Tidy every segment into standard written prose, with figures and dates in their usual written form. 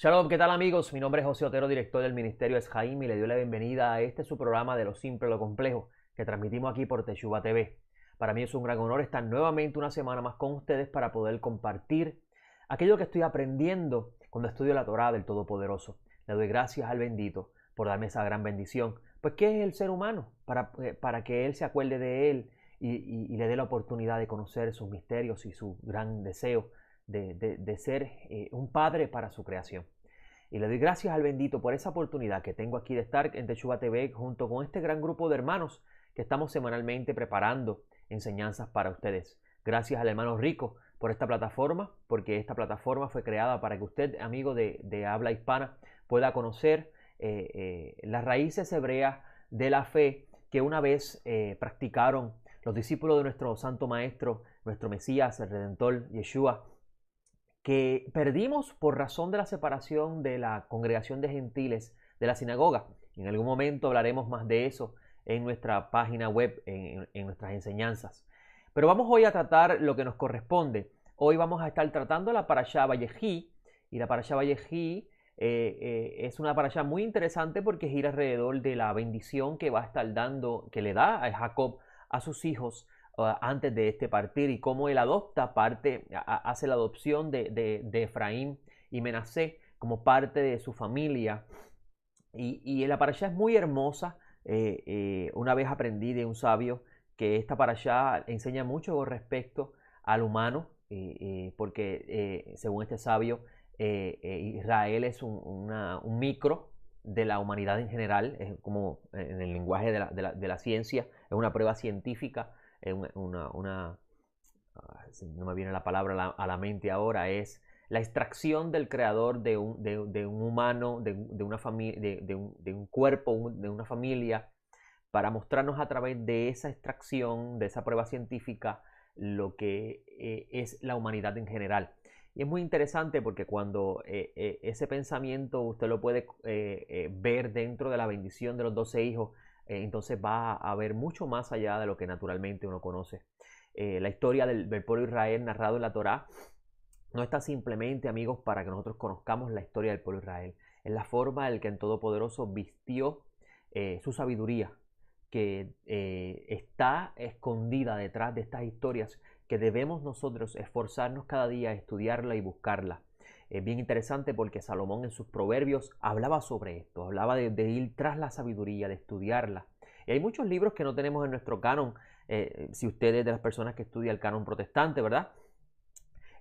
Shalom, ¿qué tal amigos? Mi nombre es José Otero, director del Ministerio Esjaim, y le doy la bienvenida a este su programa de Lo Simple, Lo Complejo, que transmitimos aquí por Teshuva TV. Para mí es un gran honor estar nuevamente una semana más con ustedes para poder compartir aquello que estoy aprendiendo cuando estudio la Torá del Todopoderoso. Le doy gracias al bendito por darme esa gran bendición. Pues, ¿qué es el ser humano? Para que Él se acuerde de Él y le dé la oportunidad de conocer sus misterios y su gran deseo de ser un padre para su creación. Y le doy gracias al bendito por esa oportunidad que tengo aquí de estar en Teshuva TV junto con este gran grupo de hermanos que estamos semanalmente preparando enseñanzas para ustedes. Gracias al hermano Rico por esta plataforma, porque esta plataforma fue creada para que usted, amigo de habla hispana, pueda conocer las raíces hebreas de la fe que una vez practicaron los discípulos de nuestro santo maestro, nuestro Mesías, el Redentor, Yeshua, que perdimos por razón de la separación de la congregación de gentiles de la sinagoga. En algún momento hablaremos más de eso en nuestra página web, en nuestras enseñanzas. Pero vamos hoy a tratar lo que nos corresponde. Hoy vamos a estar tratando la parashá Vayehí, y la parashá Vayehí es una parashá muy interesante porque gira alrededor de la bendición que va a estar dando, que le da a Jacob a sus hijos antes de este partir, y cómo él hace la adopción de Efraín y Menasé como parte de su familia. Y la parashá es muy hermosa. Una vez aprendí de un sabio que esta parashá enseña mucho con respecto al humano, porque según este sabio, Israel es un micro de la humanidad en general, es como en el lenguaje de la ciencia, es una prueba científica, no me viene la palabra a la mente ahora, es la extracción del creador de un humano, de una familia, de un cuerpo, de una familia, para mostrarnos a través de esa extracción, de esa prueba científica, lo que es la humanidad en general. Y es muy interesante porque cuando ese pensamiento usted lo puede ver dentro de la bendición de los 12 hijos, entonces va a ver mucho más allá de lo que naturalmente uno conoce. La historia del pueblo de Israel narrado en la Torá no está simplemente, amigos, para que nosotros conozcamos la historia del pueblo de Israel. Es la forma en que el Todopoderoso vistió su sabiduría, que está escondida detrás de estas historias, que debemos nosotros esforzarnos cada día a estudiarla y buscarla. Es bien interesante porque Salomón en sus proverbios hablaba sobre esto, hablaba de ir tras la sabiduría, de estudiarla. Y hay muchos libros que no tenemos en nuestro canon, si usted es de las personas que estudia el canon protestante, ¿verdad?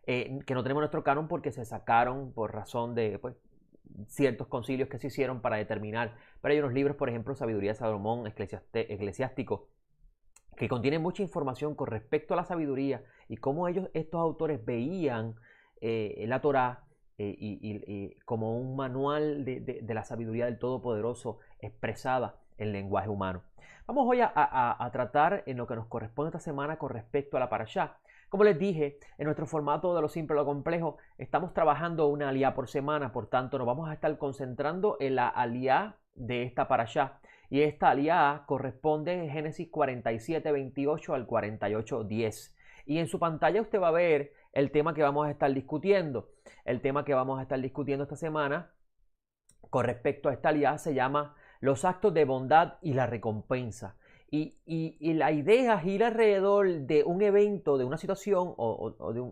Que no tenemos en nuestro canon porque se sacaron por razón de ciertos concilios que se hicieron para determinar. Pero hay unos libros, por ejemplo, Sabiduría de Salomón, Eclesiástico, que contienen mucha información con respecto a la sabiduría y cómo estos autores veían la Torá como un manual de la sabiduría del Todopoderoso expresada en lenguaje humano. Vamos hoy a tratar en lo que nos corresponde esta semana con respecto a la parashá. Como les dije, en nuestro formato de Lo Simple, Lo Complejo, estamos trabajando una aliyá por semana, por tanto nos vamos a estar concentrando en la aliyá de esta parashá. Y esta aliyá corresponde a Génesis 47:28 al 48:10. Y en su pantalla usted va a ver el tema que vamos a estar discutiendo. El tema que vamos a estar discutiendo esta semana con respecto a esta aliyá se llama Los actos de bondad y la recompensa. Y la idea gira alrededor de un evento, de una situación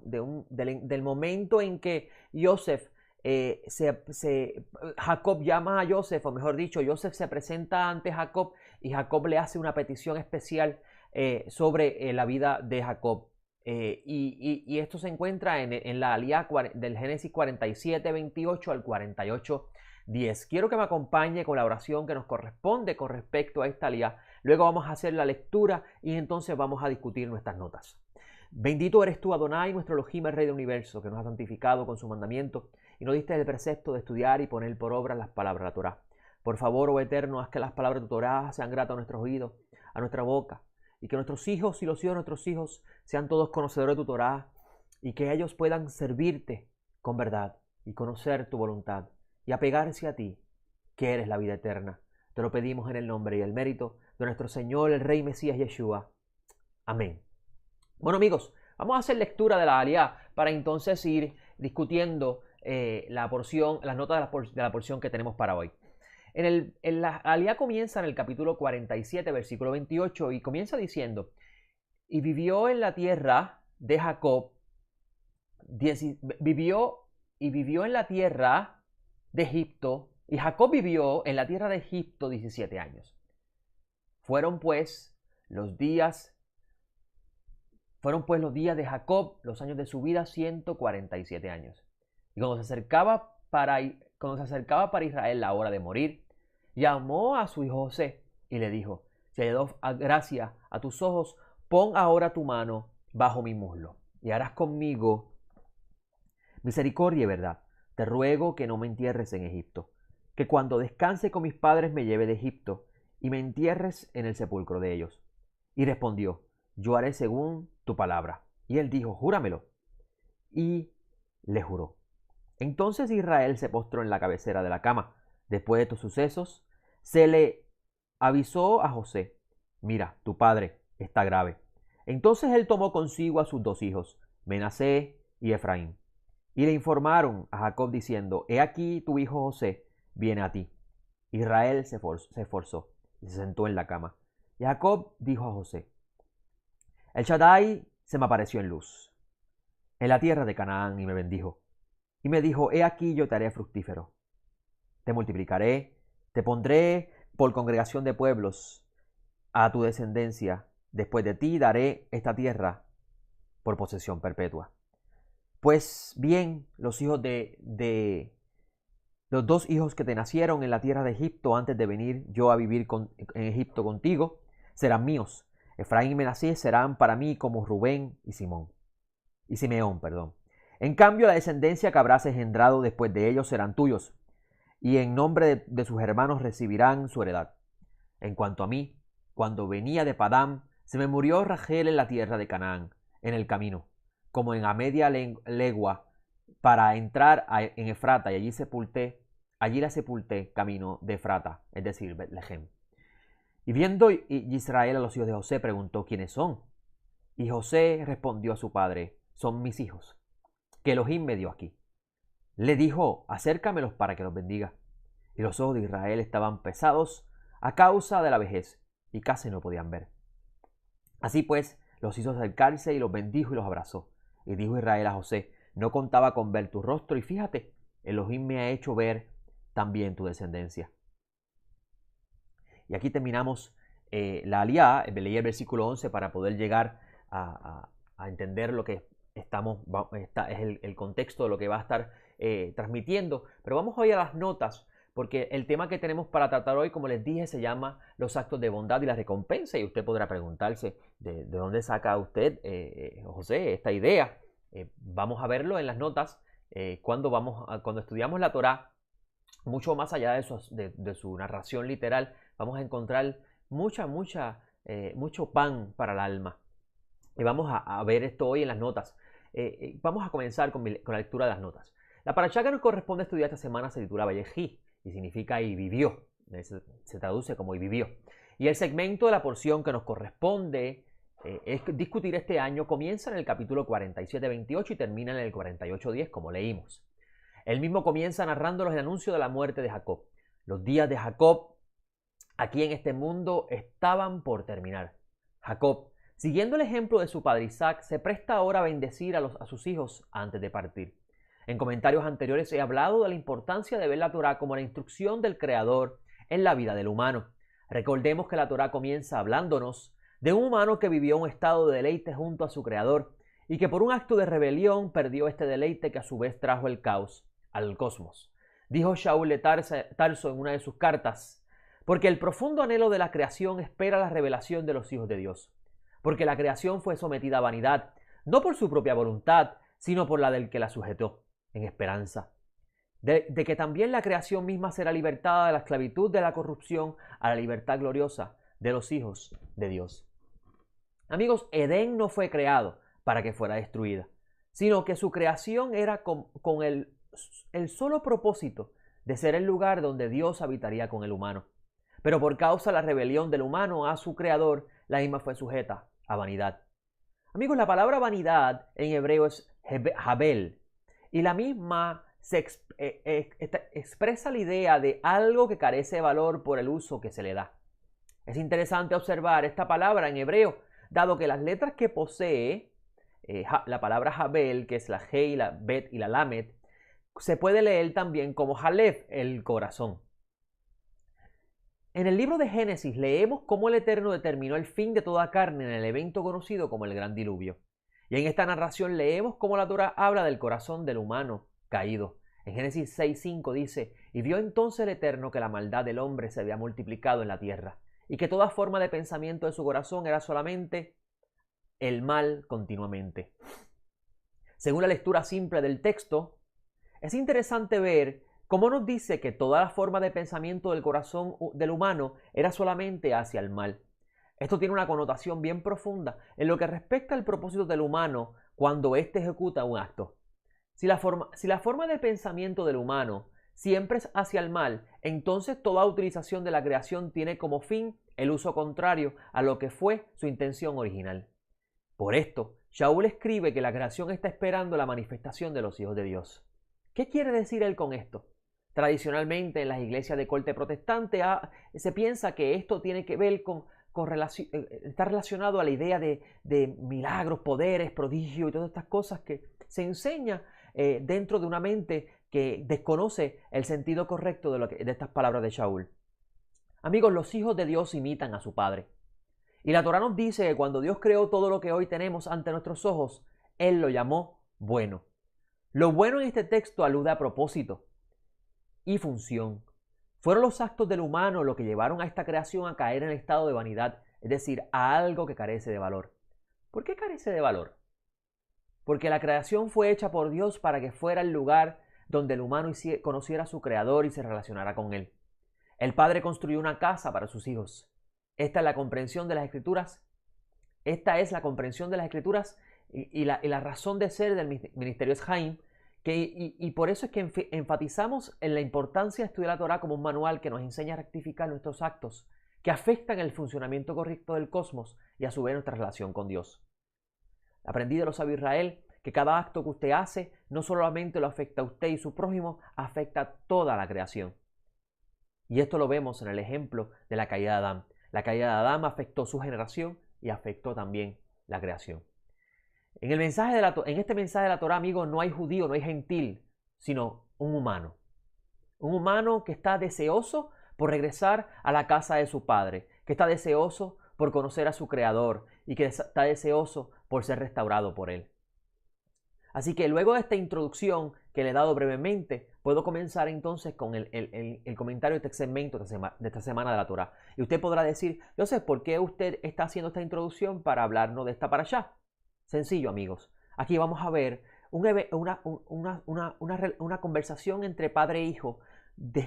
del momento en que Jacob llama a Joseph, o mejor dicho, Joseph se presenta ante Jacob y Jacob le hace una petición especial sobre la vida de Jacob. Y esto se encuentra en la aliyá del Génesis 47:28 al 48:10. Quiero que me acompañe con la oración que nos corresponde con respecto a esta aliyá. Luego vamos a hacer la lectura y entonces vamos a discutir nuestras notas. Bendito eres tú, Adonai, nuestro Elohim, el Rey del Universo, que nos ha santificado con su mandamiento y nos diste el precepto de estudiar y poner por obra las palabras de la Torá. Por favor, oh Eterno, haz que las palabras de tu Torá sean gratas a nuestros oídos, a nuestra boca, y que nuestros hijos y los hijos de nuestros hijos sean todos conocedores de tu Torá, y que ellos puedan servirte con verdad y conocer tu voluntad y apegarse a ti, que eres la vida eterna. Te lo pedimos en el nombre y el mérito de nuestro Señor, el Rey Mesías Yeshua. Amén. Bueno, amigos, vamos a hacer lectura de la aliyá para entonces ir discutiendo las notas de la porción que tenemos para hoy. La aliyá comienza en el capítulo 47, versículo 28, y comienza diciendo: y vivió en la tierra de Jacob, vivió en la tierra de Egipto, y Jacob vivió en la tierra de Egipto 17 años. Fueron pues los días de Jacob, los años de su vida, 147 años. Y cuando se acercaba para Israel la hora de morir, llamó a su hijo José y le dijo: si hallado gracia a tus ojos, pon ahora tu mano bajo mi muslo y harás conmigo misericordia y verdad. Te ruego que no me entierres en Egipto, que cuando descanse con mis padres me lleve de Egipto y me entierres en el sepulcro de ellos. Y respondió: yo haré según tu palabra. Y él dijo: júramelo. Y le juró. Entonces Israel se postró en la cabecera de la cama. Después de estos sucesos, se le avisó a José: mira, tu padre está grave. Entonces él tomó consigo a sus dos hijos, Menasés y Efraín, y le informaron a Jacob diciendo: he aquí tu hijo José viene a ti. Israel se esforzó y se sentó en la cama. Y Jacob dijo a José: el Shaddai se me apareció en luz en la tierra de Canaán y me bendijo. Y me dijo: he aquí yo te haré fructífero, te multiplicaré, te pondré por congregación de pueblos a tu descendencia. Después de ti daré esta tierra por posesión perpetua. Pues bien, los dos hijos que te nacieron en la tierra de Egipto antes de venir yo a vivir en Egipto contigo, serán míos. Efraín y Menasés serán para mí como Rubén y Simeón. En cambio, la descendencia que habrás engendrado después de ellos serán tuyos, y en nombre de sus hermanos recibirán su heredad. En cuanto a mí, cuando venía de Padán, se me murió Rachel en la tierra de Canaán, en el camino, como en a media legua, para entrar en Efrata, y allí la sepulté camino de Efrata, es decir, Betlehem. Y viendo Israel a los hijos de José, preguntó: ¿quiénes son? Y José respondió a su padre: son mis hijos, que Elohim me dio aquí. Le dijo: acércamelos para que los bendiga. Y los ojos de Israel estaban pesados a causa de la vejez, y casi no podían ver. Así pues, los hizo acercarse y los bendijo y los abrazó. Y dijo Israel a José: no contaba con ver tu rostro, y fíjate, Elohim me ha hecho ver también tu descendencia. Y aquí terminamos la aliyá. Leí el versículo 11 para poder llegar a entender lo que es el contexto de lo que va a estar transmitiendo. Pero vamos hoy a las notas, porque el tema que tenemos para tratar hoy, como les dije, se llama los actos de bondad y la recompensa. Y usted podrá preguntarse: ¿de dónde saca usted, José, esta idea? Vamos a verlo en las notas cuando estudiamos la Torá. Mucho más allá de su narración literal, vamos a encontrar mucho pan para el alma. Y vamos a ver esto hoy en las notas. Vamos a comenzar con la lectura de las notas. La parashá que nos corresponde estudiar esta semana se titula Vayehi y significa y vivió. Se traduce como y vivió. Y el segmento de la porción que nos corresponde es discutir este año comienza en el capítulo 47-28 y termina en el 48-10, como leímos. Él mismo comienza narrándonos el anuncio de la muerte de Jacob. Los días de Jacob aquí en este mundo estaban por terminar. Jacob, siguiendo el ejemplo de su padre Isaac, se presta ahora a bendecir a sus hijos antes de partir. En comentarios anteriores he hablado de la importancia de ver la Torá como la instrucción del Creador en la vida del humano. Recordemos que la Torá comienza hablándonos de un humano que vivió un estado de deleite junto a su Creador y que por un acto de rebelión perdió este deleite que a su vez trajo el caos al cosmos. Dijo Shaul de Tarso en una de sus cartas: porque el profundo anhelo de la creación espera la revelación de los hijos de Dios. Porque la creación fue sometida a vanidad, no por su propia voluntad, sino por la del que la sujetó, en esperanza de que también la creación misma será libertada de la esclavitud de la corrupción a la libertad gloriosa de los hijos de Dios. Amigos, Edén no fue creado para que fuera destruida, sino que su creación era con el solo propósito de ser el lugar donde Dios habitaría con el humano. Pero por causa de la rebelión del humano a su creador, la misma fue sujeta a vanidad. Amigos, la palabra vanidad en hebreo es Habel, y la misma expresa la idea de algo que carece de valor por el uso que se le da. Es interesante observar esta palabra en hebreo, dado que las letras que posee, la palabra Jabel, que es la He, la Bet y la Lamed, se puede leer también como Jalef, el corazón. En el libro de Génesis leemos cómo el Eterno determinó el fin de toda carne en el evento conocido como el Gran Diluvio. Y en esta narración leemos cómo la Torá habla del corazón del humano caído. En Génesis 6:5 dice: y vio entonces el Eterno que la maldad del hombre se había multiplicado en la tierra, y que toda forma de pensamiento de su corazón era solamente el mal continuamente. Según la lectura simple del texto, es interesante ver cómo nos dice que toda la forma de pensamiento del corazón del humano era solamente hacia el mal. Esto tiene una connotación bien profunda en lo que respecta al propósito del humano cuando éste ejecuta un acto. Si la forma de pensamiento del humano siempre es hacia el mal, entonces toda utilización de la creación tiene como fin el uso contrario a lo que fue su intención original. Por esto, Shaul escribe que la creación está esperando la manifestación de los hijos de Dios. ¿Qué quiere decir él con esto? Tradicionalmente en las iglesias de corte protestante se piensa que esto tiene que ver está relacionado a la idea de milagros, poderes, prodigios y todas estas cosas que se enseña dentro de una mente que desconoce el sentido correcto de estas palabras de Shaul. Amigos, los hijos de Dios imitan a su Padre. Y la Torá nos dice que cuando Dios creó todo lo que hoy tenemos ante nuestros ojos, Él lo llamó bueno. Lo bueno en este texto alude a propósito y función. Fueron los actos del humano lo que llevaron a esta creación a caer en el estado de vanidad, es decir, a algo que carece de valor. ¿Por qué carece de valor? Porque la creación fue hecha por Dios para que fuera el lugar donde el humano conociera a su creador y se relacionara con él. El Padre construyó una casa para sus hijos. Esta es la comprensión de las Escrituras. Esta es la comprensión de las Escrituras y la razón de ser del ministerio Esjaim, y por eso es que enfatizamos en la importancia de estudiar la Torá como un manual que nos enseña a rectificar nuestros actos que afectan el funcionamiento correcto del cosmos y a su vez nuestra relación con Dios. Aprendí de los sabios Israel que cada acto que usted hace no solamente lo afecta a usted y su prójimo, afecta a toda la creación. Y esto lo vemos en el ejemplo de la caída de Adán. La caída de Adán afectó su generación y afectó también la creación. En este mensaje de la Torá, amigos, no hay judío, no hay gentil, sino un humano. Un humano que está deseoso por regresar a la casa de su padre, que está deseoso por conocer a su creador y que está deseoso por ser restaurado por él. Así que luego de esta introducción que le he dado brevemente, puedo comenzar entonces con el comentario de este segmento de esta semana de la Torá. Y usted podrá decir: Joseph, ¿por qué usted está haciendo esta introducción para hablarnos de esta parashá? Sencillo, amigos. Aquí vamos a ver una conversación entre padre e hijo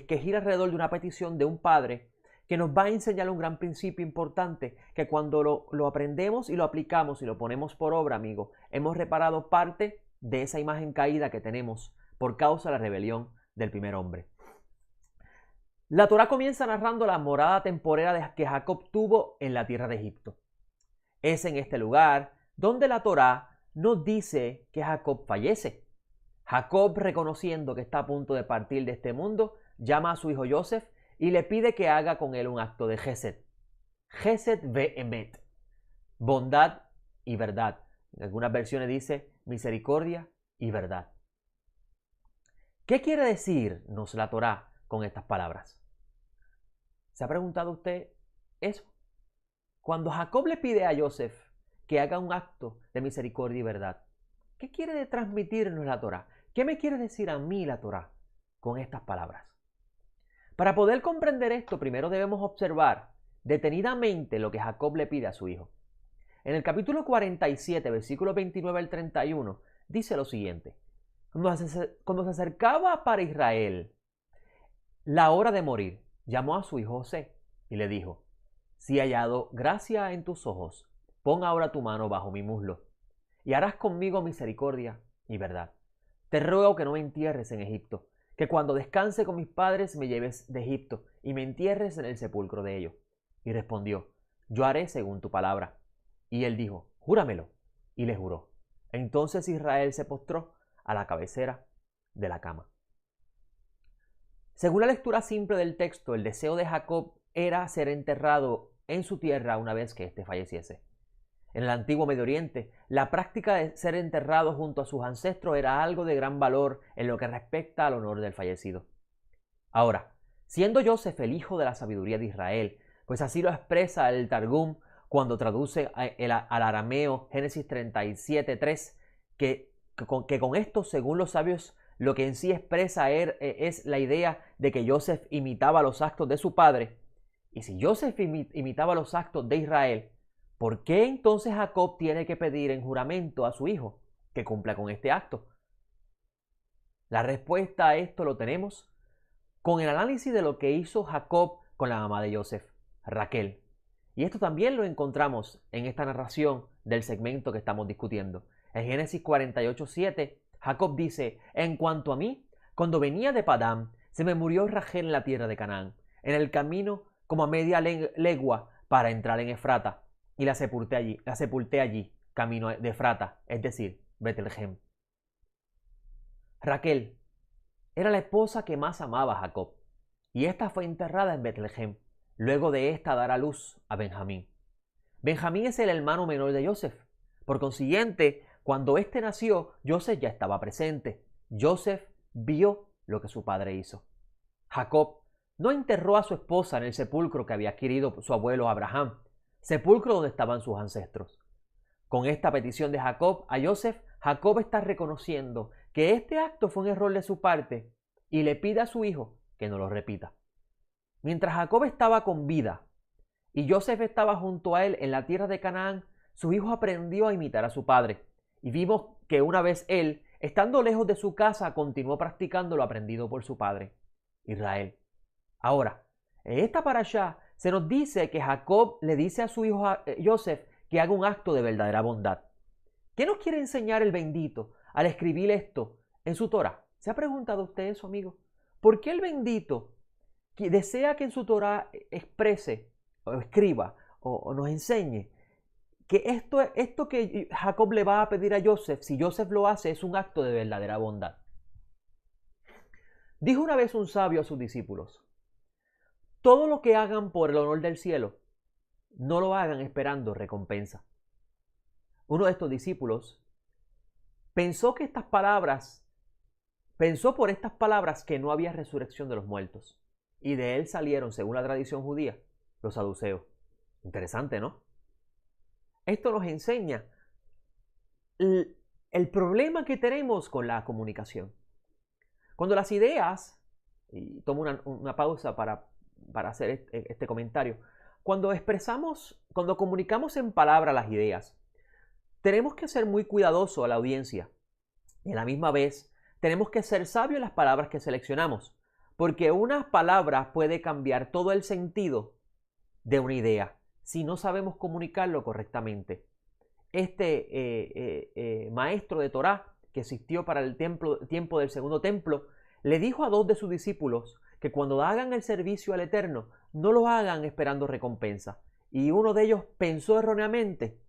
que gira alrededor de una petición de un padre que nos va a enseñar un gran principio importante que cuando lo aprendemos y lo aplicamos y lo ponemos por obra, amigos, hemos reparado parte de esa imagen caída que tenemos por causa de la rebelión del primer hombre. La Torá comienza narrando la morada temporera que Jacob tuvo en la tierra de Egipto. Es en este lugar donde la Torá nos dice que Jacob fallece. Jacob, reconociendo que está a punto de partir de este mundo, llama a su hijo Joseph y le pide que haga con él un acto de Gesed. Gesed ve'emet, bondad y verdad. En algunas versiones dice misericordia y verdad. ¿Qué quiere decirnos la Torá con estas palabras? ¿Se ha preguntado usted eso? Cuando Jacob le pide a Joseph que haga un acto de misericordia y verdad, ¿qué quiere transmitirnos la Torá? ¿Qué me quiere decir a mí la Torá con estas palabras? Para poder comprender esto, primero debemos observar detenidamente lo que Jacob le pide a su hijo. En el capítulo 47, versículos 29 al 31, dice lo siguiente: cuando se acercaba para Israel la hora de morir, llamó a su hijo José y le dijo: si he hallado gracia en tus ojos, pon ahora tu mano bajo mi muslo, y harás conmigo misericordia y verdad. Te ruego que no me entierres en Egipto, que cuando descanse con mis padres me lleves de Egipto y me entierres en el sepulcro de ellos. Y respondió: yo haré según tu palabra. Y él dijo: júramelo. Y le juró. Entonces Israel se postró a la cabecera de la cama. Según la lectura simple del texto, el deseo de Jacob era ser enterrado en su tierra una vez que éste falleciese. En el antiguo Medio Oriente, la práctica de ser enterrado junto a sus ancestros era algo de gran valor en lo que respecta al honor del fallecido. Ahora, siendo Joseph el hijo de la sabiduría de Israel, pues así lo expresa el Targum cuando traduce al arameo Génesis 37:3, que con esto, según los sabios, lo que en sí expresa es la idea de que Joseph imitaba los actos de su padre. Y si Joseph imitaba los actos de Israel, ¿por qué entonces Jacob tiene que pedir en juramento a su hijo que cumpla con este acto? La respuesta a esto lo tenemos con el análisis de lo que hizo Jacob con la mamá de Joseph, Raquel. Y esto también lo encontramos en esta narración del segmento que estamos discutiendo. En Génesis 48:7, Jacob dice: en cuanto a mí, cuando venía de Padán, se me murió Rachel en la tierra de Canaán, en el camino como a media legua para entrar en Efrata, y la sepulté allí, camino de Efrata, es decir, Betlehem. Raquel era la esposa que más amaba a Jacob, y ésta fue enterrada en Betlehem, luego de ésta dar a luz a Benjamín. Benjamín es el hermano menor de Joseph. Por consiguiente, cuando éste nació, Joseph ya estaba presente. Joseph vio lo que su padre hizo. Jacob no enterró a su esposa en el sepulcro que había adquirido su abuelo Abraham, sepulcro donde estaban sus ancestros. Con esta petición de Jacob a Joseph, Jacob está reconociendo que este acto fue un error de su parte y le pide a su hijo que no lo repita. Mientras Jacob estaba con vida y Joseph estaba junto a él en la tierra de Canaán, su hijo aprendió a imitar a su padre. Y vimos que una vez él, estando lejos de su casa, continuó practicando lo aprendido por su padre, Israel. Ahora, en esta parashá se nos dice que Jacob le dice a su hijo Joseph que haga un acto de verdadera bondad. ¿Qué nos quiere enseñar el bendito al escribir esto en su Torá? ¿Se ha preguntado usted eso, amigo? ¿Por qué el bendito desea que en su Torá exprese o escriba o nos enseñe que esto que Jacob le va a pedir a Joseph, si Joseph lo hace, es un acto de verdadera bondad? Dijo una vez un sabio a sus discípulos: todo lo que hagan por el honor del cielo, no lo hagan esperando recompensa. Uno de estos discípulos pensó por estas palabras que no había resurrección de los muertos. Y de él salieron, según la tradición judía, los saduceos. Interesante, ¿no? Esto nos enseña el problema que tenemos con la comunicación. Cuando las ideas, y tomo una pausa para hacer este comentario, cuando comunicamos en palabras las ideas, tenemos que ser muy cuidadosos a la audiencia. Y a la misma vez, tenemos que ser sabios en las palabras que seleccionamos, porque una palabra puede cambiar todo el sentido de una idea si no sabemos comunicarlo correctamente. Este maestro de Torá, que existió para el tiempo del segundo templo, le dijo a dos de sus discípulos que cuando hagan el servicio al Eterno, no lo hagan esperando recompensa. Y uno de ellos pensó erróneamente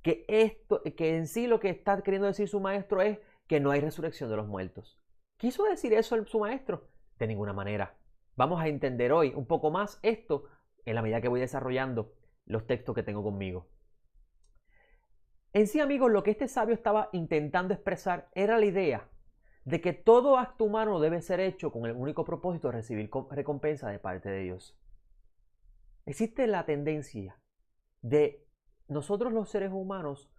que en sí lo que está queriendo decir su maestro es que no hay resurrección de los muertos. ¿Quiso decir eso su maestro? De ninguna manera. Vamos a entender hoy un poco más esto en la medida que voy desarrollando los textos que tengo conmigo. En sí, amigos, lo que este sabio estaba intentando expresar era la idea de que todo acto humano debe ser hecho con el único propósito de recibir recompensa de parte de Dios. Existe la tendencia de nosotros los seres humanos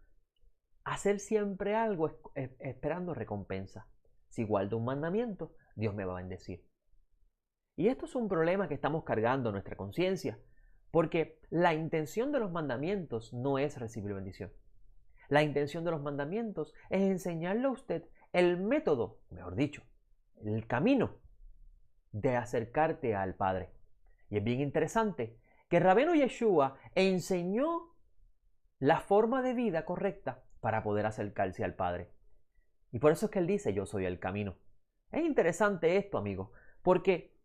hacer siempre algo esperando recompensa. Si guardo un mandamiento, Dios me va a bendecir. Y esto es un problema que estamos cargando en nuestra conciencia, porque la intención de los mandamientos no es recibir bendición. La intención de los mandamientos es enseñarle a usted el método, mejor dicho, el camino de acercarte al Padre. Y es bien interesante que Rabbeinu Yeshua enseñó la forma de vida correcta para poder acercarse al Padre. Y por eso es que Él dice: yo soy el camino. Es interesante esto, amigos, porque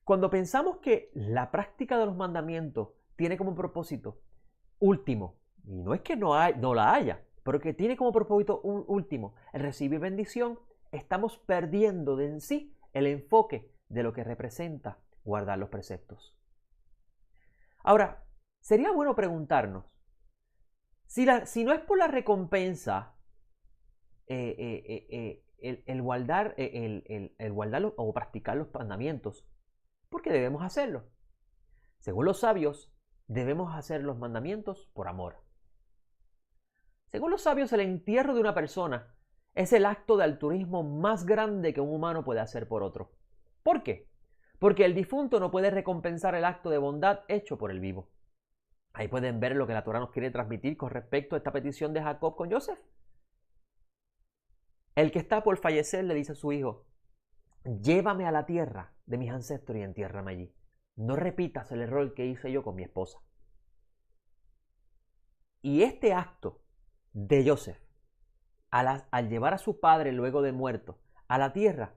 cuando pensamos que la práctica de los mandamientos tiene como propósito último, y no es que no la haya, pero que tiene como propósito último el recibir bendición, estamos perdiendo de en sí el enfoque de lo que representa guardar los preceptos. Ahora, sería bueno preguntarnos, si no es por la recompensa, el guardar o practicar los mandamientos, ¿por qué debemos hacerlo? Según los sabios, debemos hacer los mandamientos por amor. Según los sabios, el entierro de una persona es el acto de altruismo más grande que un humano puede hacer por otro. ¿Por qué? Porque el difunto no puede recompensar el acto de bondad hecho por el vivo. Ahí pueden ver lo que la Torá nos quiere transmitir con respecto a esta petición de Jacob con Joseph. El que está por fallecer le dice a su hijo: llévame a la tierra de mis ancestros y entiérrame allí. No repitas el error que hice yo con mi esposa. Y este acto de Joseph, al llevar a su padre luego de muerto a la tierra,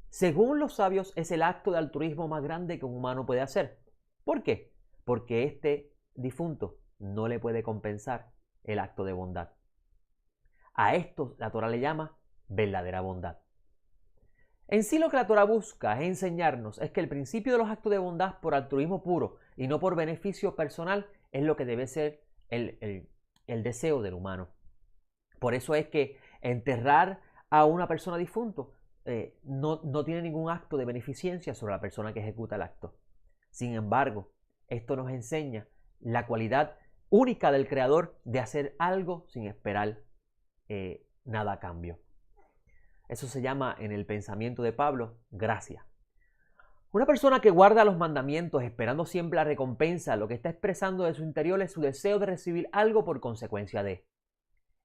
según los sabios, es el acto de altruismo más grande que un humano puede hacer. ¿Por qué? Porque este difunto no le puede compensar el acto de bondad. A esto la Torá le llama verdadera bondad. En sí lo que la Torá busca es enseñarnos es que el principio de los actos de bondad por altruismo puro y no por beneficio personal es lo que debe ser el deseo del humano. Por eso es que enterrar a una persona difunto no tiene ningún acto de beneficencia sobre la persona que ejecuta el acto. Sin embargo, esto nos enseña la cualidad única del Creador de hacer algo sin esperar nada a cambio. Eso se llama en el pensamiento de Pablo gracia. Una persona que guarda los mandamientos esperando siempre la recompensa, lo que está expresando de su interior es su deseo de recibir algo por consecuencia de.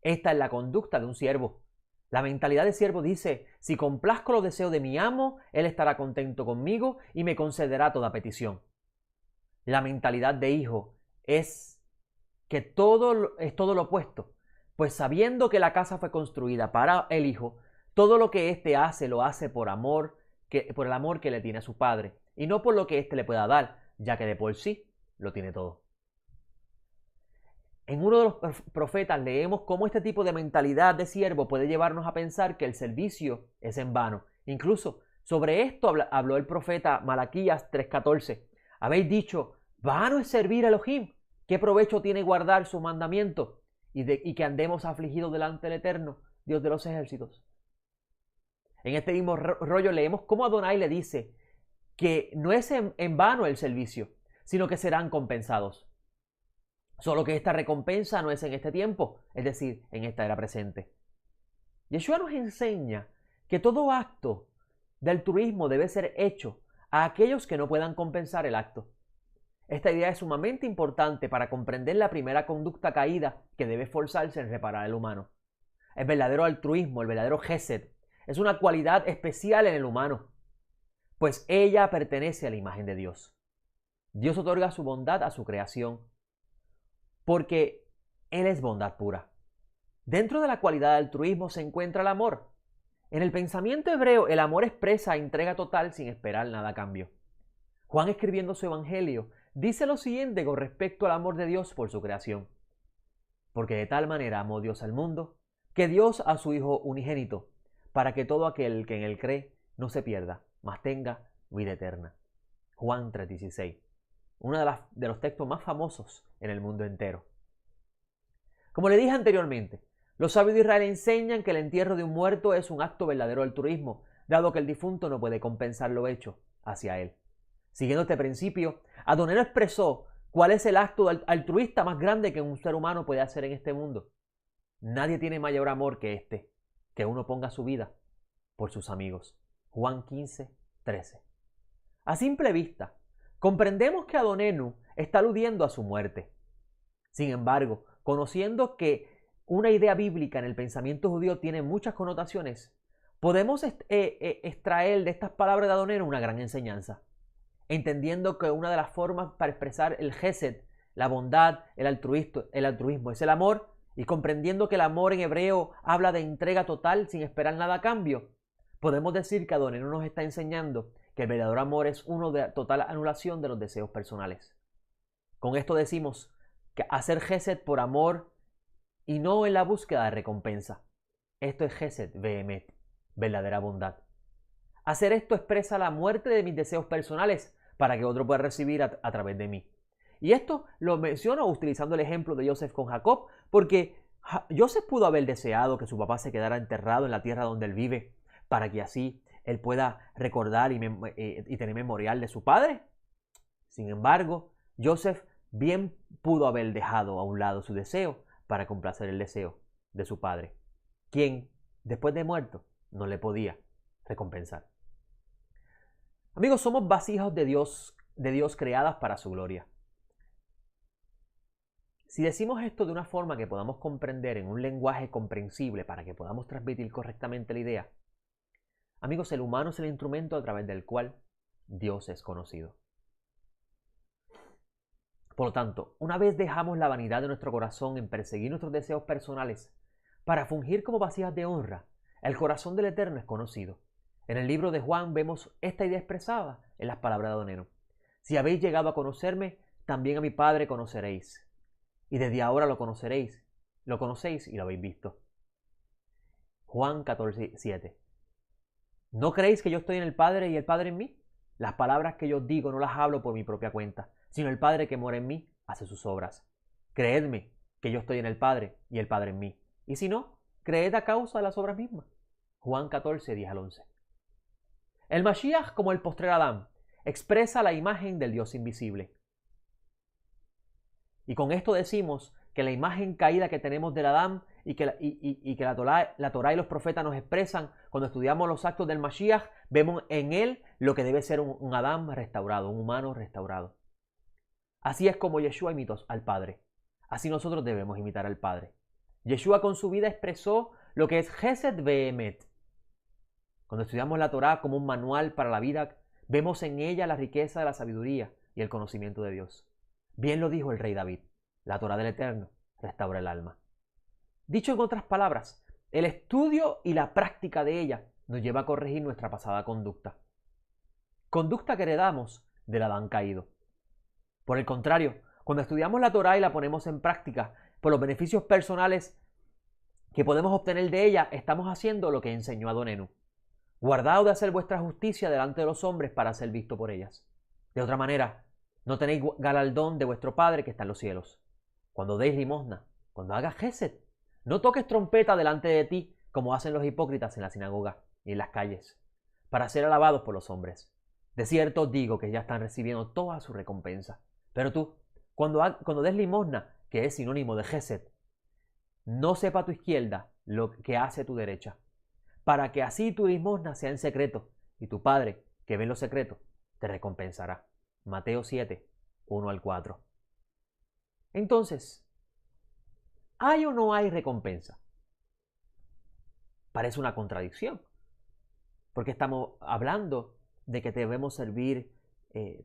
Esta es la conducta de un siervo. La mentalidad de siervo dice: si complazco los deseos de mi amo, él estará contento conmigo y me concederá toda petición. La mentalidad de hijo es que es todo lo opuesto, pues sabiendo que la casa fue construida para el hijo, todo lo que éste hace lo hace por el amor que le tiene a su padre, y no por lo que éste le pueda dar, ya que de por sí lo tiene todo. En uno de los profetas leemos cómo este tipo de mentalidad de siervo puede llevarnos a pensar que el servicio es en vano. Incluso sobre esto habló el profeta Malaquías 3:14. Habéis dicho: vano es servir a Elohim. ¿Qué provecho tiene guardar su mandamiento y que andemos afligidos delante del Eterno, Dios de los ejércitos? En este mismo rollo leemos cómo Adonai le dice que no es en vano el servicio, sino que serán compensados. Solo que esta recompensa no es en este tiempo, es decir, en esta era presente. Yeshua nos enseña que todo acto de altruismo debe ser hecho a aquellos que no puedan compensar el acto. Esta idea es sumamente importante para comprender la primera conducta caída que debe esforzarse en reparar el humano. El verdadero altruismo, el verdadero Gesed, es una cualidad especial en el humano, pues ella pertenece a la imagen de Dios. Dios otorga su bondad a su creación, porque Él es bondad pura. Dentro de la cualidad de altruismo se encuentra el amor. En el pensamiento hebreo, el amor expresa entrega total sin esperar nada a cambio. Juan, escribiendo su evangelio, dice lo siguiente con respecto al amor de Dios por su creación: porque de tal manera amó Dios al mundo, que dio a su Hijo unigénito, para que todo aquel que en Él cree no se pierda, mas tenga vida eterna. Juan 3:16. Uno de los textos más famosos en el mundo entero. Como le dije anteriormente, los sabios de Israel enseñan que el entierro de un muerto es un acto verdadero de altruismo, dado que el difunto no puede compensar lo hecho hacia él. Siguiendo este principio, Adonai expresó cuál es el acto altruista más grande que un ser humano puede hacer en este mundo. Nadie tiene mayor amor que que uno ponga su vida por sus amigos. Juan 15:13. A simple vista, comprendemos que Adonenu está aludiendo a su muerte. Sin embargo, conociendo que una idea bíblica en el pensamiento judío tiene muchas connotaciones, podemos extraer de estas palabras de Adonenu una gran enseñanza, entendiendo que una de las formas para expresar el Gesed, la bondad, el altruismo es el amor, y comprendiendo que el amor en hebreo habla de entrega total sin esperar nada a cambio, podemos decir que Adonenu nos está enseñando que el verdadero amor es uno de total anulación de los deseos personales. Con esto decimos que hacer Gesed por amor y no en la búsqueda de recompensa. Esto es Gesed Vehemet, verdadera bondad. Hacer esto expresa la muerte de mis deseos personales para que otro pueda recibir a través de mí. Y esto lo menciono utilizando el ejemplo de Joseph con Jacob, porque Joseph pudo haber deseado que su papá se quedara enterrado en la tierra donde él vive, para que así él pueda recordar y tener memorial de su padre. Sin embargo, Joseph bien pudo haber dejado a un lado su deseo para complacer el deseo de su padre, quien, después de muerto, no le podía recompensar. Amigos, somos vasijas de Dios creadas para su gloria. Si decimos esto de una forma que podamos comprender en un lenguaje comprensible para que podamos transmitir correctamente la idea, amigos, el humano es el instrumento a través del cual Dios es conocido. Por lo tanto, una vez dejamos la vanidad de nuestro corazón en perseguir nuestros deseos personales para fungir como vasijas de honra, el corazón del Eterno es conocido. En el libro de Juan vemos esta idea expresada en las palabras de Doneno. Si habéis llegado a conocerme, también a mi Padre conoceréis. Y desde ahora lo conocéis y lo habéis visto. Juan 14:7. ¿No creéis que yo estoy en el Padre y el Padre en mí? Las palabras que yo os digo no las hablo por mi propia cuenta, sino el Padre que mora en mí hace sus obras. Creedme que yo estoy en el Padre y el Padre en mí. Y si no, creed a causa de las obras mismas. Juan 14:10-11. El Mashiach, como el postrer Adán, expresa la imagen del Dios invisible. Y con esto decimos que la imagen caída que tenemos del Adán y que la Torá y los profetas nos expresan cuando estudiamos los actos del Mashiach, vemos en él lo que debe ser un Adán restaurado, un humano restaurado. Así es como Yeshua imitó al Padre. Así nosotros debemos imitar al Padre. Yeshua con su vida expresó lo que es Gesed Ve'emet. Cuando estudiamos la Torá como un manual para la vida, vemos en ella la riqueza de la sabiduría y el conocimiento de Dios. Bien lo dijo el rey David, la Torá del Eterno restaura el alma. Dicho en otras palabras, el estudio y la práctica de ella nos lleva a corregir nuestra pasada conducta. Conducta que heredamos del Adán caído. Por el contrario, cuando estudiamos la Torá y la ponemos en práctica, por los beneficios personales que podemos obtener de ella, estamos haciendo lo que enseñó Adonenu. Guardaos de hacer vuestra justicia delante de los hombres para ser visto por ellas. De otra manera, no tenéis galardón de vuestro Padre que está en los cielos. Cuando deis limosna, cuando hagas gesed, no toques trompeta delante de ti como hacen los hipócritas en la sinagoga y en las calles, para ser alabados por los hombres. De cierto os digo que ya están recibiendo toda su recompensa. Pero tú, cuando des limosna, que es sinónimo de gesed, no sepa tu izquierda lo que hace tu derecha, para que así tu limosna sea en secreto, y tu Padre, que ve en lo secreto, te recompensará. Mateo 7, 1-4. Entonces, ¿hay o no hay recompensa? Parece una contradicción, porque estamos hablando de que debemos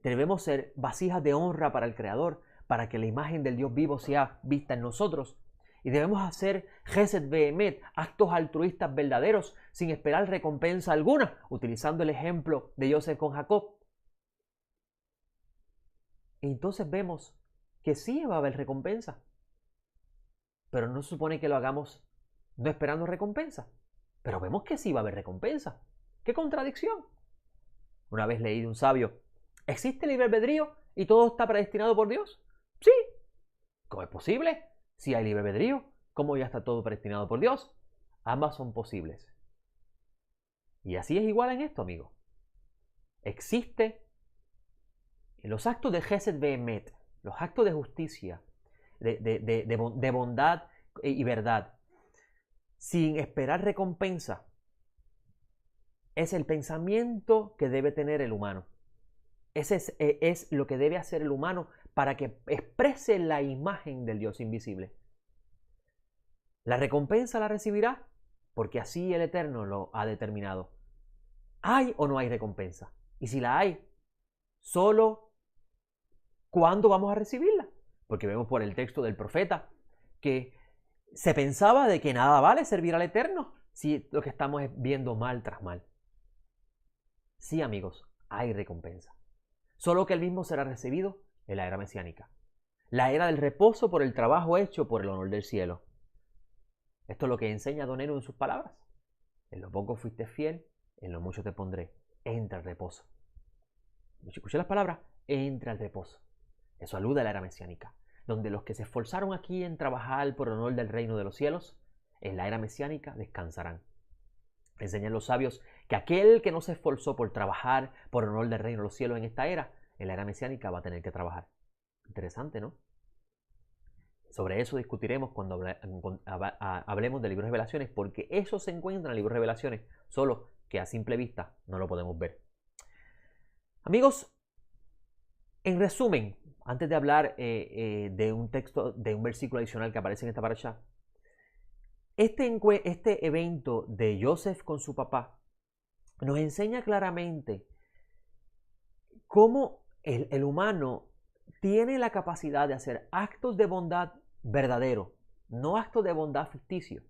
debemos ser vasijas de honra para el Creador, para que la imagen del Dios vivo sea vista en nosotros, y debemos hacer Gesed Ve'emet, actos altruistas verdaderos, sin esperar recompensa alguna, utilizando el ejemplo de Joseph con Jacob. Y entonces vemos que sí va a haber recompensa, pero no se supone que lo hagamos no esperando recompensa, pero vemos que sí va a haber recompensa. ¡Qué contradicción! Una vez leí de un sabio, ¿existe libre albedrío y todo está predestinado por Dios? Sí. ¿Cómo es posible? Si hay libre albedrío, ¿cómo ya está todo predestinado por Dios? Ambas son posibles. Y así es igual en esto, amigo. Existe en los actos de Gesed Ve'emet, los actos de justicia, de bondad y verdad, sin esperar recompensa, es el pensamiento que debe tener el humano. Ese es lo que debe hacer el humano para que exprese la imagen del Dios invisible. La recompensa la recibirá porque así el Eterno lo ha determinado. ¿Hay o no hay recompensa? Y si la hay, solo ¿cuándo vamos a recibirla? Porque vemos por el texto del profeta que se pensaba de que nada vale servir al Eterno si lo que estamos es viendo mal tras mal. Sí, amigos, hay recompensa. Solo que el mismo será recibido en la era mesiánica. La era del reposo por el trabajo hecho por el honor del cielo. Esto es lo que enseña Doneno en sus palabras. En lo poco fuiste fiel, en lo mucho te pondré. entra al reposo. Escuché las palabras, entra al reposo. Eso alude a la era mesiánica, donde los que se esforzaron aquí en trabajar por honor del reino de los cielos, en la era mesiánica descansarán. Enseñan los sabios que aquel que no se esforzó por trabajar por honor del reino de los cielos en la era mesiánica va a tener que trabajar. Interesante, ¿no? Sobre eso discutiremos cuando hablemos del libro de Revelaciones, porque eso se encuentra en el libro de Revelaciones, solo que a simple vista no lo podemos ver. Amigos, en resumen, antes de hablar de un texto, de un versículo adicional que aparece en esta parasha, este evento de Joseph con su papá nos enseña claramente cómo el humano tiene la capacidad de hacer actos de bondad verdaderos, no actos de bondad ficticios.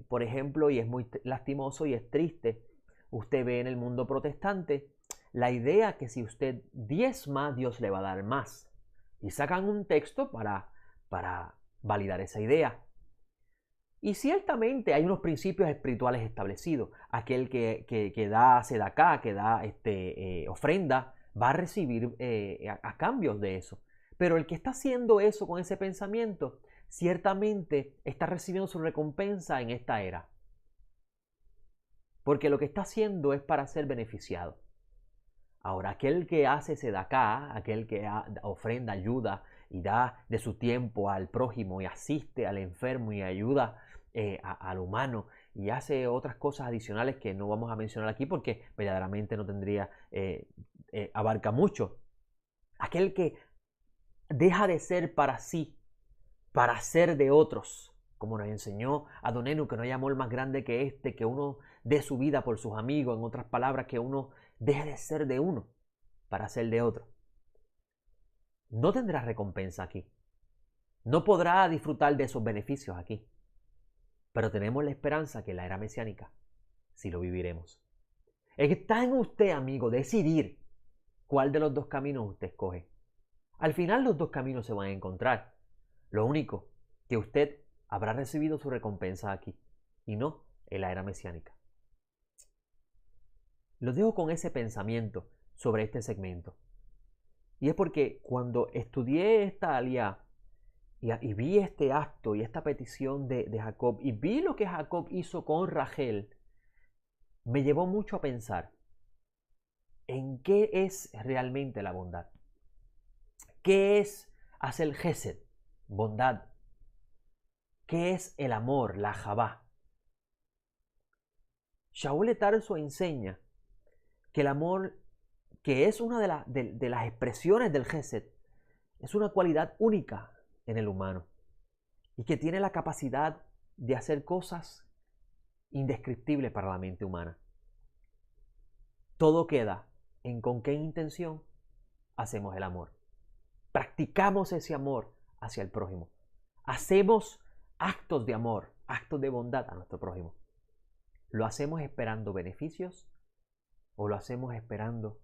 Por ejemplo, y es muy lastimoso y es triste, usted ve en el mundo protestante la idea que si usted diezma, Dios le va a dar más. Y sacan un texto para validar esa idea. Y ciertamente hay unos principios espirituales establecidos. Aquel que da sedacá, que da ofrenda, va a recibir a cambios de eso. Pero el que está haciendo eso con ese pensamiento, ciertamente está recibiendo su recompensa en esta era. Porque lo que está haciendo es para ser beneficiado. Ahora, aquel que hace sedacá, aquel que ofrenda, ayuda y da de su tiempo al prójimo y asiste al enfermo y ayuda al humano y hace otras cosas adicionales que no vamos a mencionar aquí porque verdaderamente no tendría, abarca mucho. Aquel que deja de ser para sí, para ser de otros, como nos enseñó Adonenu, que no hay amor más grande que este, que uno dé su vida por sus amigos, en otras palabras, que uno deje de ser de uno para ser de otro. No tendrá recompensa aquí. No podrá disfrutar de esos beneficios aquí. Pero tenemos la esperanza que en la era mesiánica sí lo viviremos. Está en usted, amigo, decidir cuál de los dos caminos usted escoge. Al final los dos caminos se van a encontrar. Lo único que usted habrá recibido su recompensa aquí y no en la era mesiánica. Lo dejo con ese pensamiento sobre este segmento. Y es porque cuando estudié esta alía y vi este acto y esta petición de Jacob y vi lo que Jacob hizo con Rachel, me llevó mucho a pensar en qué es realmente la bondad. ¿Qué es hacer gesed, bondad? ¿Qué es el amor, la javá? Shaul de Tarso enseña que el amor, que es una de las expresiones del gesed, es una cualidad única en el humano y que tiene la capacidad de hacer cosas indescriptibles para la mente humana. Todo queda en con qué intención hacemos el amor. Practicamos ese amor hacia el prójimo. Hacemos actos de amor, actos de bondad a nuestro prójimo. ¿Lo hacemos esperando beneficios o lo hacemos esperando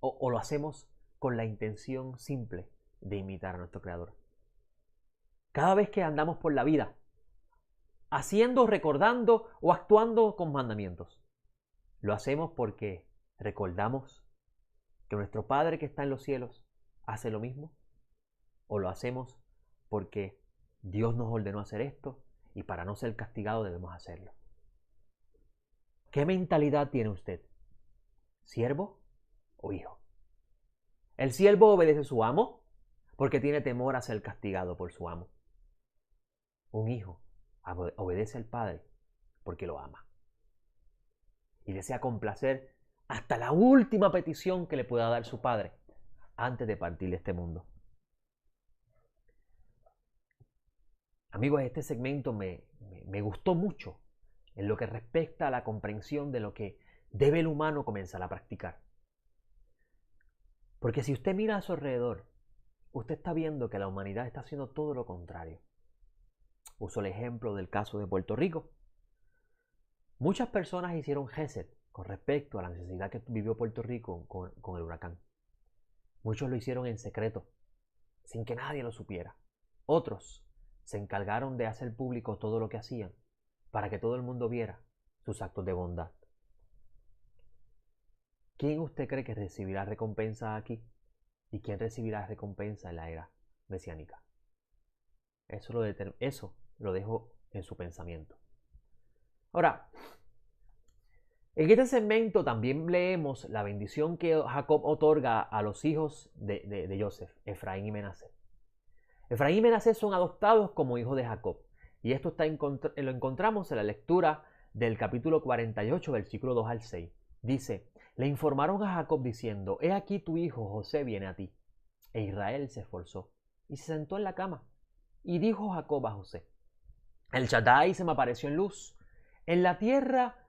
o lo hacemos con la intención simple de imitar a nuestro Creador? Cada vez que andamos por la vida, haciendo, recordando o actuando con mandamientos, lo hacemos porque recordamos que nuestro Padre que está en los cielos hace lo mismo, o lo hacemos porque Dios nos ordenó hacer esto y para no ser castigado debemos hacerlo. ¿Qué mentalidad tiene usted? ¿Siervo o hijo? El siervo obedece a su amo porque tiene temor a ser castigado por su amo. Un hijo obedece al Padre porque lo ama y desea complacer hasta la última petición que le pueda dar su Padre antes de partir de este mundo. Amigos, este segmento me gustó mucho en lo que respecta a la comprensión de lo que debe el humano comenzar a practicar. Porque si usted mira a su alrededor, usted está viendo que la humanidad está haciendo todo lo contrario. Uso el ejemplo del caso de Puerto Rico. Muchas personas hicieron gesed con respecto a la necesidad que vivió Puerto Rico con el huracán. Muchos lo hicieron en secreto, sin que nadie lo supiera. Otros se encargaron de hacer público todo lo que hacían para que todo el mundo viera sus actos de bondad. ¿quién usted cree que recibirá recompensa aquí? ¿Y quién recibirá recompensa en la era mesiánica? Eso lo dejo en su pensamiento. Ahora, en este segmento también leemos la bendición que Jacob otorga a los hijos de Joseph, Efraín y Menasés. Efraín y Menasés son adoptados como hijos de Jacob. Y esto lo encontramos en la lectura del capítulo 48, versículo 2 al 6. Dice, le informaron a Jacob diciendo, he aquí tu hijo José viene a ti. E Israel se esforzó y se sentó en la cama. Y dijo Jacob a José, el Shaddai se me apareció en luz en la tierra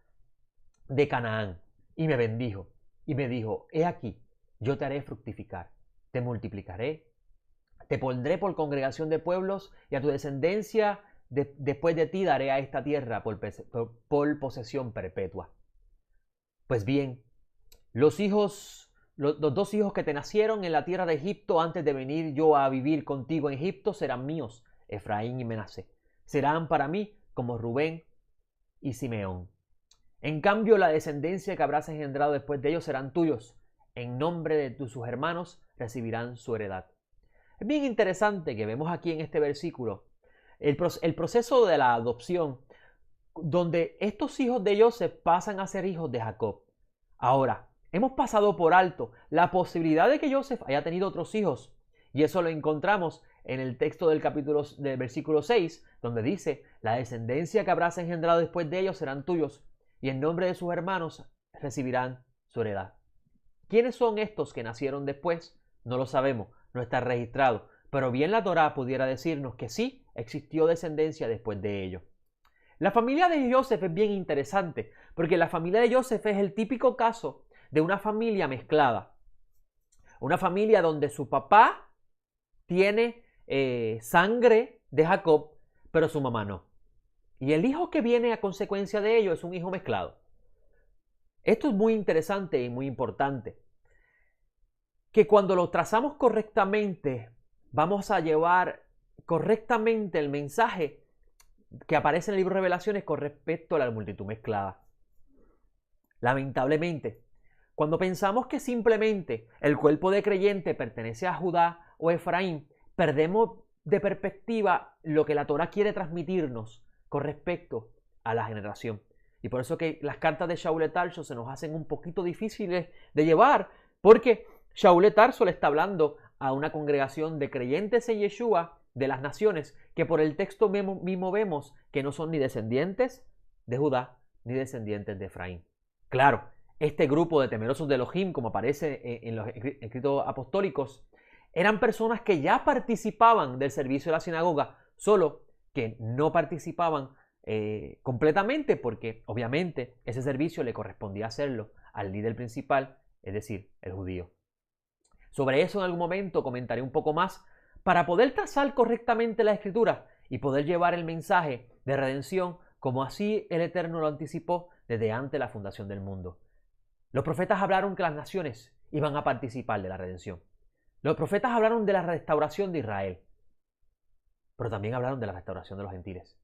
de Canaán y me bendijo y me dijo, he aquí, yo te haré fructificar, te multiplicaré, te pondré por congregación de pueblos y a tu descendencia después de ti daré a esta tierra por posesión perpetua. Pues bien, los dos hijos que te nacieron en la tierra de Egipto antes de venir yo a vivir contigo en Egipto serán míos, Efraín y Menasés. Serán para mí como Rubén y Simeón. En cambio, la descendencia que habrás engendrado después de ellos serán tuyos. En nombre de sus hermanos recibirán su heredad. Es bien interesante que vemos aquí en este versículo el proceso de la adopción, donde estos hijos de Joseph pasan a ser hijos de Jacob. Ahora, hemos pasado por alto la posibilidad de que Joseph haya tenido otros hijos, y eso lo encontramos en el texto del versículo 6, donde dice, la descendencia que habrás engendrado después de ellos serán tuyos, y en nombre de sus hermanos recibirán su heredad. ¿Quiénes son estos que nacieron después? No lo sabemos, no está registrado, pero bien la Torá pudiera decirnos que sí existió descendencia después de ello. La familia de Joseph es bien interesante, porque la familia de Joseph es el típico caso de una familia mezclada. Una familia donde su papá tiene sangre de Jacob, pero su mamá no. Y el hijo que viene a consecuencia de ello es un hijo mezclado. Esto es muy interesante y muy importante. Que cuando lo trazamos correctamente, vamos a llevar correctamente el mensaje que aparece en el libro de Revelaciones con respecto a la multitud mezclada. Lamentablemente, cuando pensamos que simplemente el cuerpo de creyente pertenece a Judá o Efraín, perdemos de perspectiva lo que la Torá quiere transmitirnos con respecto a la generación. Y por eso que las cartas de Shaul de Tarso se nos hacen un poquito difíciles de llevar, porque Shaul de Tarso le está hablando a una congregación de creyentes en Yeshua de las naciones, que por el texto mismo vemos que no son ni descendientes de Judá ni descendientes de Efraín. Claro, este grupo de temerosos de Elohim, como aparece en los escritos apostólicos, eran personas que ya participaban del servicio de la sinagoga, solo que no participaban completamente porque obviamente ese servicio le correspondía hacerlo al líder principal, es decir, el judío. Sobre eso en algún momento comentaré un poco más para poder trazar correctamente la escritura y poder llevar el mensaje de redención como así el Eterno lo anticipó desde antes de la fundación del mundo. Los profetas hablaron que las naciones iban a participar de la redención. Los profetas hablaron de la restauración de Israel, pero también hablaron de la restauración de los gentiles.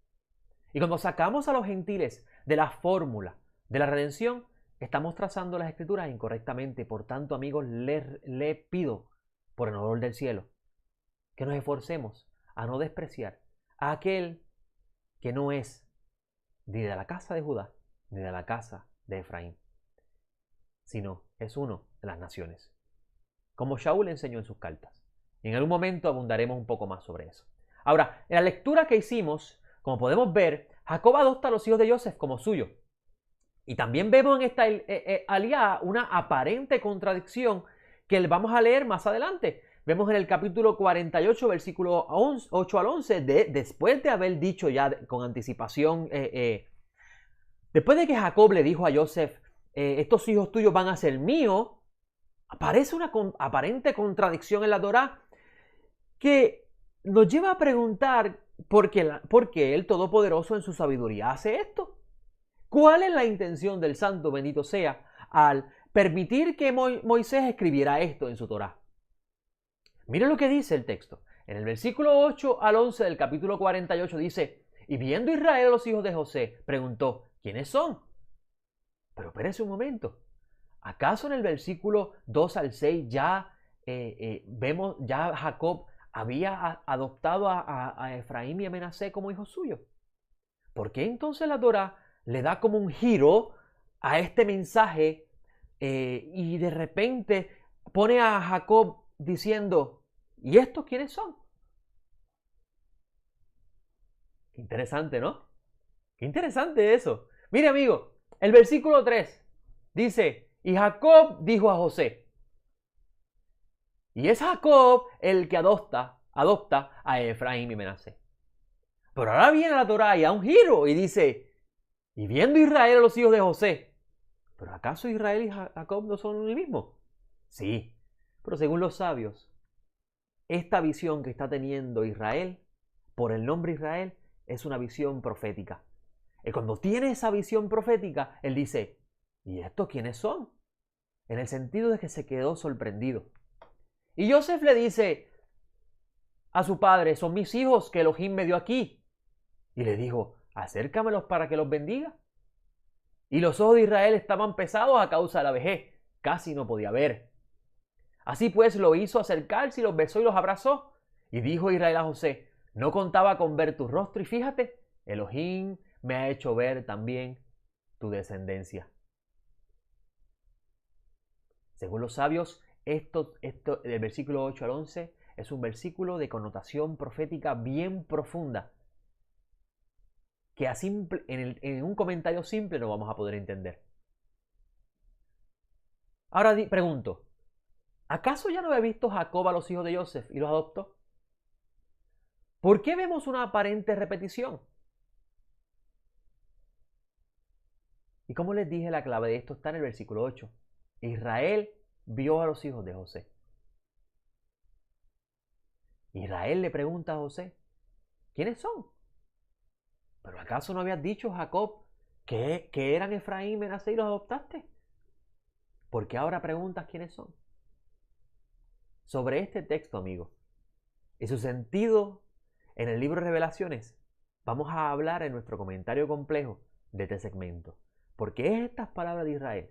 Y cuando sacamos a los gentiles de la fórmula de la redención, estamos trazando las escrituras incorrectamente. Por tanto, amigos, le pido, por el honor del cielo, que nos esforcemos a no despreciar a aquel que no es ni de la casa de Judá, ni de la casa de Efraín, sino es uno de las naciones, como Shaul enseñó en sus cartas. Y en algún momento abundaremos un poco más sobre eso. Ahora, en la lectura que hicimos, como podemos ver, Jacob adopta a los hijos de Joseph como suyo. Y también vemos en esta aliá una aparente contradicción que vamos a leer más adelante. Vemos en el capítulo 48, versículo 8 al 11, después de haber dicho ya con anticipación, después de que Jacob le dijo a Joseph, estos hijos tuyos van a ser míos, aparece una aparente contradicción en la Torá que nos lleva a preguntar por qué el Todopoderoso en su sabiduría hace esto. ¿Cuál es la intención del Santo, bendito sea, al permitir que Moisés escribiera esto en su Torá? Miren lo que dice el texto. En el versículo 8 al 11 del capítulo 48 dice, y viendo Israel a los hijos de José, preguntó, ¿quiénes son? Pero espérese un momento. ¿Acaso en el versículo 2 al 6 ya vemos, ya Jacob había adoptado a Efraín y a Menasé como hijos suyos? ¿Por qué entonces la Torá le da como un giro a este mensaje y de repente pone a Jacob diciendo, ¿y estos quiénes son? Qué interesante, ¿no? Qué interesante eso. Mire, amigo, el versículo 3 dice, y Jacob dijo a José, y es Jacob el que adopta a Efraín y Menasé. Pero ahora viene la Torá y da un giro y dice, y viendo Israel a los hijos de José, ¿pero acaso Israel y Jacob no son el mismo? Sí, pero según los sabios, esta visión que está teniendo Israel, por el nombre Israel, es una visión profética. Y cuando tiene esa visión profética, él dice, ¿y estos quiénes son? En el sentido de que se quedó sorprendido. Y Joseph le dice a su padre, son mis hijos que Elohim me dio aquí. Y le dijo, acércamelos para que los bendiga. Y los ojos de Israel estaban pesados a causa de la vejez, casi no podía ver. Así pues lo hizo acercarse y los besó y los abrazó. Y dijo Israel a José, no contaba con ver tu rostro y fíjate, Elohim me ha hecho ver también tu descendencia. Según los sabios, esto del versículo 8 al 11 es un versículo de connotación profética bien profunda que en un comentario simple no vamos a poder entender. Ahora pregunto, ¿acaso ya no había visto Jacob a los hijos de Joseph y los adoptó? ¿Por qué vemos una aparente repetición? Y como les dije, la clave de esto está en el versículo 8. Israel vio a los hijos de José. Israel le pregunta a José, ¿quiénes son? ¿Pero acaso no habías dicho, Jacob, que eran Efraín y Menasé y los adoptaste? ¿Por qué ahora preguntas quiénes son? Sobre este texto, amigo, y su sentido en el libro de Revelaciones, vamos a hablar en nuestro comentario complejo de este segmento. Porque estas palabras de Israel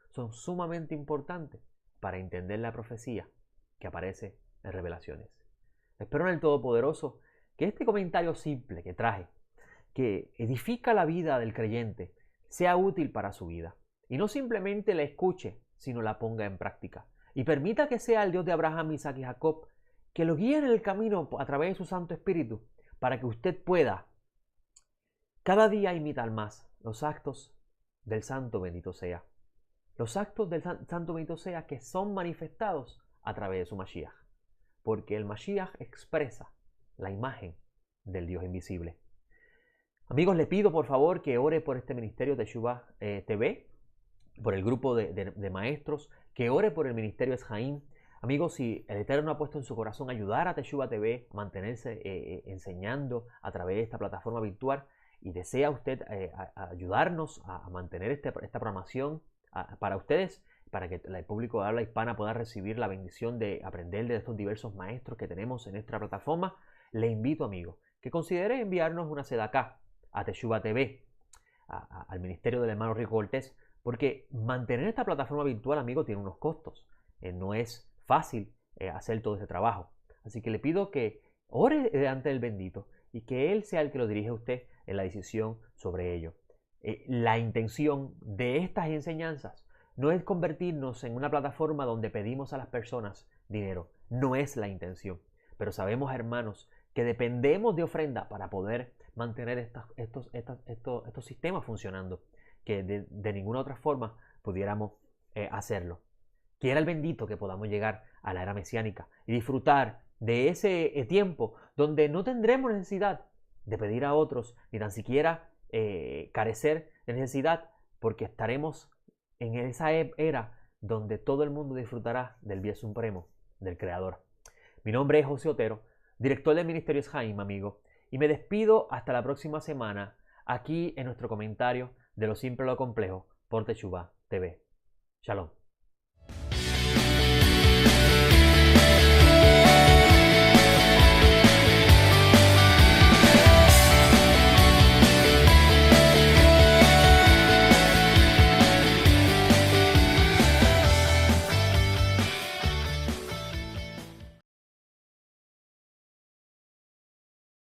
son sumamente importantes para entender la profecía que aparece en Revelaciones. Espero en el Todopoderoso que este comentario simple que traje, que edifica la vida del creyente, sea útil para su vida. Y no simplemente la escuche, sino la ponga en práctica. Y permita que sea el Dios de Abraham, Isaac y Jacob, que lo guíe en el camino a través de su Santo Espíritu, para que usted pueda cada día imitar más los actos del Santo bendito sea. Los actos del Santo bendito sea que son manifestados a través de su Mashiach. Porque el Mashiach expresa la imagen del Dios invisible. Amigos, le pido por favor que ore por este ministerio de Teshuvah TV, por el grupo de maestros, que ore por el ministerio Esjaim. Amigos, si el Eterno ha puesto en su corazón ayudar a Teshuvah TV a mantenerse enseñando a través de esta plataforma virtual y desea usted ayudarnos a mantener esta programación para ustedes, para que el público de habla hispana pueda recibir la bendición de aprender de estos diversos maestros que tenemos en esta plataforma, le invito, amigo, que considere enviarnos una sedaká a Teshuvah TV, al ministerio del hermano Rico Cortés, porque mantener esta plataforma virtual, amigo, tiene unos costos. No es fácil hacer todo ese trabajo. Así que le pido que ore delante del bendito y que Él sea el que lo dirija a usted en la decisión sobre ello. La intención de estas enseñanzas no es convertirnos en una plataforma donde pedimos a las personas dinero. No es la intención. Pero sabemos, hermanos, que dependemos de ofrenda para poder mantener estos sistemas funcionando, que de ninguna otra forma pudiéramos hacerlo. Quiera el bendito que podamos llegar a la era mesiánica y disfrutar de ese tiempo donde no tendremos necesidad de pedir a otros, ni tan siquiera carecer de necesidad, porque estaremos en esa era donde todo el mundo disfrutará del bien supremo del Creador. Mi nombre es José Otero, director del Ministerio Esjaim, amigo, y me despido hasta la próxima semana aquí en nuestro comentario de Lo Simple a Lo Complejo por Teshuvah TV. Shalom.